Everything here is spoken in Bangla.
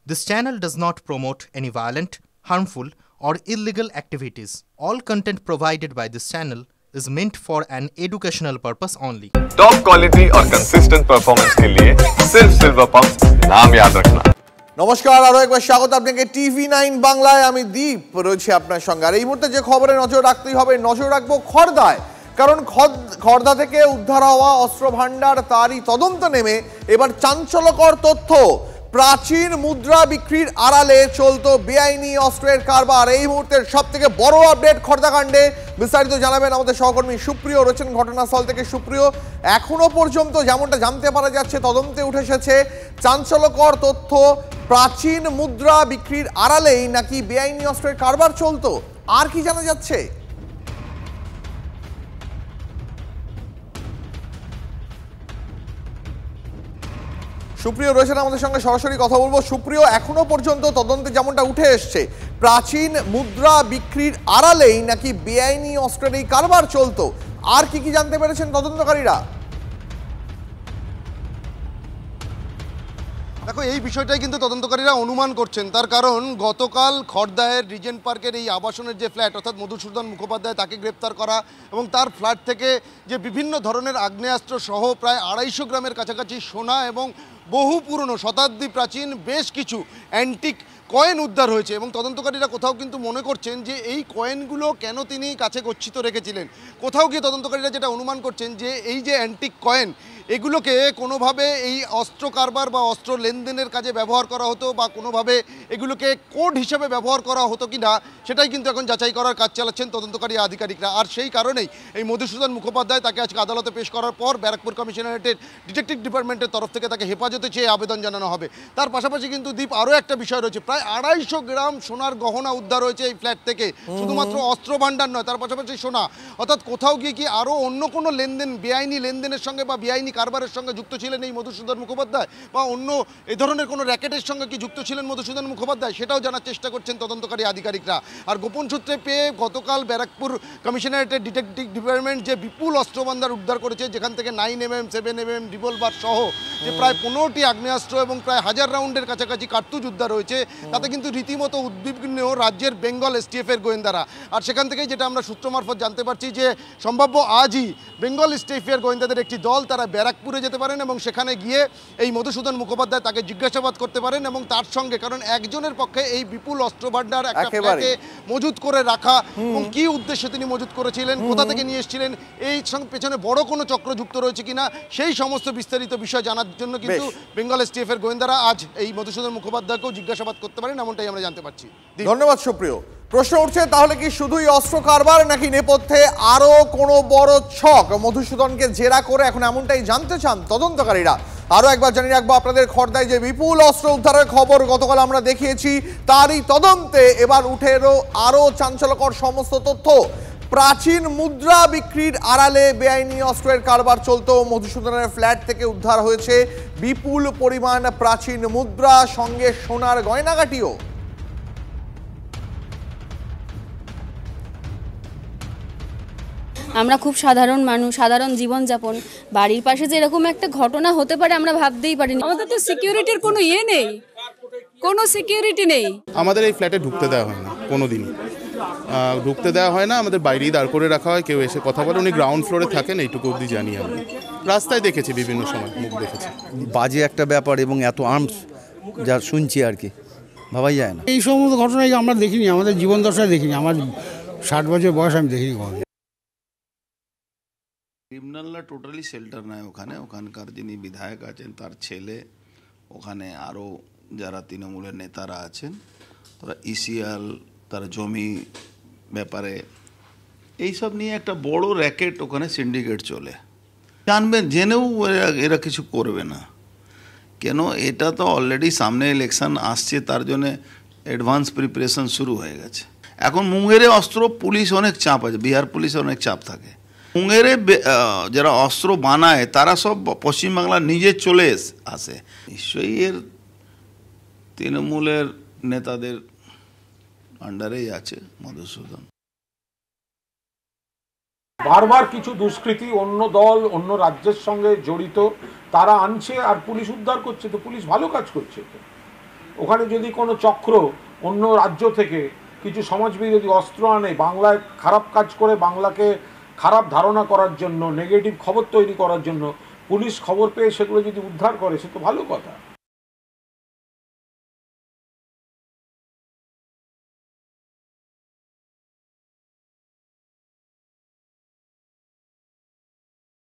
This channel does not promote any violent, harmful, or illegal activities. All content provided by this channel is meant for an educational purpose only. Top quality और कंसिस्टेंट परफॉर्मेंस के लिए सिर्फ सिल्वर पंप्स नाम याद रखना। নমস্কার, আরো একবার স্বাগত আপনাকে TV9 বাংলায়। আমি দীপ রয়েছে আপনার সঙ্গে। আর এই মুহূর্তে যে খবরে নজর রাখতেই হবে, নজর রাখবো খড়দায়। কারণ খড়দা থেকে উদ্ধার হওয়া অস্ত্র ভান্ডার তারই তদন্ত নেমে এবার চাঞ্চল্যকর তথ্য। প্রাচীন মুদ্রা বিক্রির আড়ালে চলতো বেআইনি অস্ত্রের কারবার। এই মুহূর্তের সব থেকে বড় আপডেট খড়দাকাণ্ডে। বিস্তারিত জানাবেন আমাদের সহকর্মী সুপ্রিয় রয়েছেন ঘটনাস্থল থেকে। সুপ্রিয়, এখনো পর্যন্ত যেমনটা জানতে পারা যাচ্ছে, তদন্তে উঠে এসেছে চাঞ্চল্যকর তথ্য। প্রাচীন মুদ্রা বিক্রির আড়ালেই নাকি বেআইনি অস্ত্রের কারবার চলতো। আর কি জানা যাচ্ছে? সুপ্রিয় রয়েছেন আমাদের সঙ্গে, সরাসরি কথা বলবো। সুপ্রিয়, এখনো পর্যন্ত তদন্তে যেমনটা উঠে এসছে, প্রাচীন মুদ্রা বিক্রির আড়ালেই নাকি বেআইনি অস্ত্রের এই কারবার চলতো। আর কি কি জানতে পেরেছেন তদন্তকারীরা? দেখো, এই বিষয়টাই কিন্তু তদন্তকারীরা অনুমান করছেন। তার কারণ গতকাল খড়দায়ের রিজেন্ট পার্কের এই আবাসনের যে ফ্ল্যাট, অর্থাৎ মধুসূদন মুখোপাধ্যায়, তাকে গ্রেপ্তার করা এবং তার ফ্ল্যাট থেকে যে বিভিন্ন ধরনের আগ্নেয়াস্ত্র সহ প্রায় 250 গ্রামের কাছাকাছি সোনা এবং বহু পুরনো শতাব্দী প্রাচীন বেশ কিছু অ্যান্টিক কয়েন উদ্ধার হয়েছে। এবং তদন্তকারীরা কোথাও কিন্তু মনে করছেন যে এই কয়েনগুলো কেন তিনি কাছে গচ্ছিত রেখেছিলেন। কোথাও গিয়ে তদন্তকারীরা যেটা অনুমান করছেন যে এই যে অ্যান্টিক কয়েন, এগুলোকে কোনোভাবে এই অস্ত্র কারবার বা অস্ত্র লেনদেনের কাজে ব্যবহার করা হতো, বা কোনোভাবে এগুলোকে কোড হিসেবে ব্যবহার করা হতো কি না, সেটাই কিন্তু এখন যাচাই করার কাজ চালাচ্ছেন তদন্তকারী আধিকারিকরা। আর সেই কারণেই এই মধুসূদন মুখোপাধ্যায়, তাকে আজকে আদালতে পেশ করার পর ব্যারাকপুর কমিশনারেটের ডিটেকটিভ ডিপার্টমেন্টের তরফ থেকে তাকে হেফাজতে চেয়ে আবেদন জানানো হবে। তার পাশাপাশি কিন্তু দ্বীপ আরও একটা বিষয় রয়েছে, প্রায় 250 গ্রাম সোনার গহনা উদ্ধার হয়েছে এই ফ্ল্যাট থেকে। শুধুমাত্র অস্ত্র ভাণ্ডার নয়, তার পাশাপাশি সোনা। অর্থাৎ কোথাও গিয়ে কি আরও অন্য কোনো লেনদেন, বেআইনি লেনদেনের সঙ্গে বা বেআইনি কারবারের সঙ্গে যুক্ত ছিলেন এই মধুসূদন মুখোপাধ্যায়, বা অন্য এই ধরনের কোনো র্যাকেটের সঙ্গে কি যুক্ত ছিলেন মধুসূদন মুখোপাধ্যায়, সেটাও জানার চেষ্টা করছেন তদন্তকারী আধিকারিকরা। আর গোপন সূত্রে পেয়ে গতকাল ব্যারাকপুর কমিশনারেটের ডিটেকটিভ ডিপার্টমেন্ট যে বিপুল অস্ত্রভান্ডার উদ্ধার করেছে, যেখান থেকে 9mm, 7mm রিভলভার সহ যে প্রায় 15টি আগ্নেয়াস্ত্র এবং প্রায় 1000 রাউন্ডের কাছাকাছি কার্তুজ উদ্ধার হয়েছে, তাতে কিন্তু রীতিমতো উদ্বিগ্ন রাজ্যের বেঙ্গল STF-এর গোয়েন্দারা। আর সেখান থেকেই যেটা আমরা সূত্র মারফত জানতে পারছি যে সম্ভাব্য আজই বেঙ্গল STF-এর গোয়েন্দাদের একটি দল তারা ব্যারাকপুরে যেতে পারেন এবং সেখানে গিয়ে এই মধুসূদন মুখোপাধ্যায় তাকে জিজ্ঞাসাবাদ করতে পারেন। এবং তার সঙ্গে, কারণ একজনের পক্ষে এই বিপুল অস্ত্র ভান্ডার একটা ফ্ল্যাটে মজুত করে রাখা এবং কি উদ্দেশ্যে তিনি মজুত করেছিলেন, কোথা থেকে নিয়ে এসেছিলেন, এই সঙ্গে পেছনে বড় কোনো চক্র যুক্ত রয়েছে কিনা, সেই সমস্ত বিস্তারিত বিষয় জানার জন্য কিন্তু বেঙ্গল STF-এর গোয়েন্দারা আজ এই মধুসূদন মুখোপাধ্যায়কেও জিজ্ঞাসাবাদ করতে পারেন, এমনটাই আমরা জানতে পারছি। ধন্যবাদ সুপ্রিয়। প্রশ্ন উঠছে, তাহলে কি শুধুই অস্ত্র কারবার নাকি নেপথ্যে আরো কোনো বড় ছক? মধুসূদনকে জেরা করে এখন এমনটাই জানতে চান তদন্তকারীরা। আরো একবার জানিয়ে রাখবো আপনাদের, খড়দায় যে বিপুল অস্ত্র উদ্ধারের খবর গতকাল আমরা দেখিয়েছি, তারই তদন্তে এবার উঠে এলো আরো চাঞ্চল্যকর সমস্ত তথ্য। প্রাচীন মুদ্রা বিক্রির আড়ালে বেআইনি অস্ত্রের কারবার চলতো। মধুসূদনের ফ্ল্যাট থেকে উদ্ধার হয়েছে বিপুল পরিমাণ প্রাচীন মুদ্রা, সঙ্গে সোনার গয়নাগাটিও। আমরা খুব সাধারণ মানুষ, সাধারণ জীবনযাপন। বাড়ির পাশে যে এরকম একটা ঘটনা হতে পারে আমরা ভাবতেই পারিনি। আমাদের তো সিকিউরিটির কোনো নেই, কোনো সিকিউরিটি নেই। আমাদের এই ফ্ল্যাটে ঢুকতে দেওয়া হয় না, কোনো দিনই ঢুকতে দেওয়া হয় না। আমাদের বাইরেই দাঁড় করে রাখা হয়, কেউ এসে কথা বলে। উনি গ্রাউন্ড ফ্লোরে থাকেন, এইটুকু অবধি জানি। আমি রাস্তায় দেখেছি, বিভিন্ন সময় মুখ দেখেছি। বাজে একটা ব্যাপার, এবং এত আর্মস যা শুনছি আর কি ভাবাই যায় না। এই সমস্ত ঘটনায় আমরা দেখিনি, আমাদের জীবন দশায় দেখিনি। আমার 60 বছর বয়স, আমি দেখিনি কখনো। ক্রিমিনালরা টোটালি শেল্টার নেয় ওখানে। ওখানকার যিনি বিধায়ক আছেন, তার ছেলে, ওখানে আরও যারা তৃণমূলের নেতারা আছেন, তারা ইসিএল, তারা জমি ব্যাপারে এইসব নিয়ে একটা বড় র্যাকেট ওখানে সিন্ডিকেট চলে। জানবেন, জেনেও এরা কিছু করবে না কেন? এটা তো অলরেডি সামনে ইলেকশন আসছে, তার জন্যে অ্যাডভান্স প্রিপারেশন শুরু হয়ে গেছে। এখন মুঙ্গেরে অস্ত্র পুলিশ অনেক চাপ আছে, বিহার পুলিশের অনেক চাপ থাকে। মুঙ্গেরে যারা অস্ত্র বানায় তারা সব পশ্চিমবাংলার নিজে চলে আসে। নিশ্চয়ই এর তৃণমূলের নেতাদের আন্ডারেই আছে মধুসূদন। বারবার কিছু দুষ্কৃতী অন্য দল, অন্য রাজ্যের সঙ্গে জড়িত, তারা আনছে আর পুলিশ উদ্ধার করছে। তো পুলিশ ভালো কাজ করছে। তো ওখানে যদি কোনো চক্র অন্য রাজ্য থেকে কিছু সমাজবিরোধী অস্ত্র আনে বাংলায় খারাপ কাজ করে বাংলাকে খারাপ ধারণা করার জন্য, নেগেটিভ খবর তৈরি করার জন্য, পুলিশ খবর পেয়ে সেগুলো যদি উদ্ধার করে সে তো ভালো কথা।